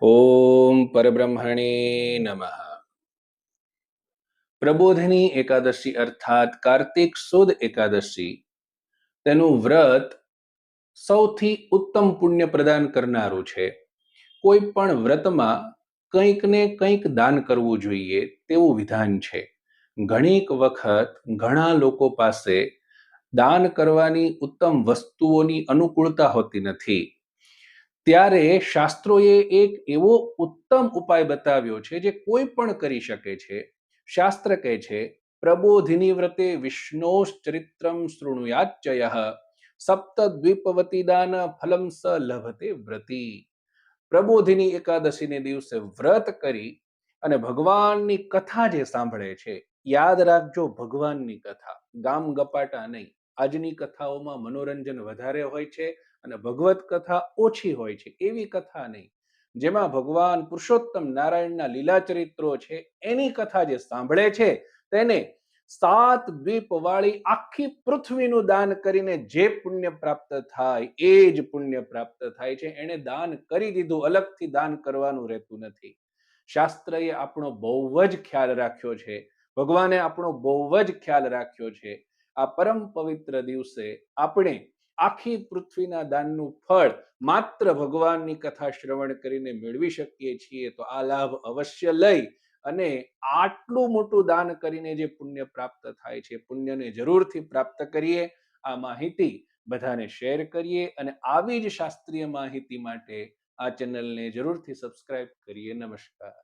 ઓમ પરબ્રહ્મણે નમઃ। પ્રબોધિની એકાદશી અર્થાત કાર્તિક સુદ એકાદશી, તેનું વ્રત સૌથી ઉત્તમ પુણ્ય પ્રદાન કરનારું છે। કોઈ પણ વ્રતમાં કંઈક ને કંઈક દાન કરવું જોઈએ તેવું વિધાન છે। ઘણીક વખત ઘણા લોકો પાસે દાન કરવાની ઉત્તમ વસ્તુઓની અનુકૂળતા હોતી નથી, ત્યારે શાસ્ત્રોએ એક એવો ઉત્તમ ઉપાય બતાવ્યો છે જે કોઈ પણ કરી શકે છે। શાસ્ત્ર કહે છે, પ્રબોધિની વ્રતે વિષ્ણોશ્ચરિત્રમ શૃણુયાચ્ચયઃ સપ્તદ્વીપવતી દાન ફલમ સ લભતે વ્રતી। પ્રબોધિની એકાદશીને દિવસે વ્રત કરી અને ભગવાનની કથા જે સાંભળે છે, યાદ રાખજો, ભગવાનની કથા, ગામ ગપાટા નહીં। આજની કથાઓમાં મનોરંજન વધારે હોય છે અને ભગવત કથા ઓછી હોય છે, એવી કથા નહીં। જેમાં ભગવાન પુરુષોત્તમ નારાયણના લીલા ચરિત્રો છે એની કથા જે સાંભળે છે તેને 7 દ્વીપ વાળી આખી પૃથ્વીનું દાન કરીને જે પુણ્ય પ્રાપ્ત થાય એ જ પુણ્ય પ્રાપ્ત થાય છે। એને દાન કરી દીધું, અલગથી દાન કરવાનું રહેતું નથી। શાસ્ત્રએ આપણો બહુ જ ખ્યાલ રાખ્યો છે, ભગવાને આપણો બહુ જ ખ્યાલ રાખ્યો છે। આ પરમ પવિત્ર દિવસે આપણે આખી પૃથ્વીના દાનનું ફળ માત્ર ભગવાનની કથા શ્રવણ કરીને મેળવી શકીએ છીએ। તો આ લાભ અવશ્ય લઈ અને આટલું મોટું દાન કરીને જે પુણ્ય પ્રાપ્ત થાય છે, પુણ્યને જરૂરથી પ્રાપ્ત કરીએ। આ માહિતી બધાને શેર કરીએ અને આવી જ શાસ્ત્રીય માહિતી માટે આ ચેનલને જરૂરથી સબસ્ક્રાઇબ કરીએ। નમસ્કાર।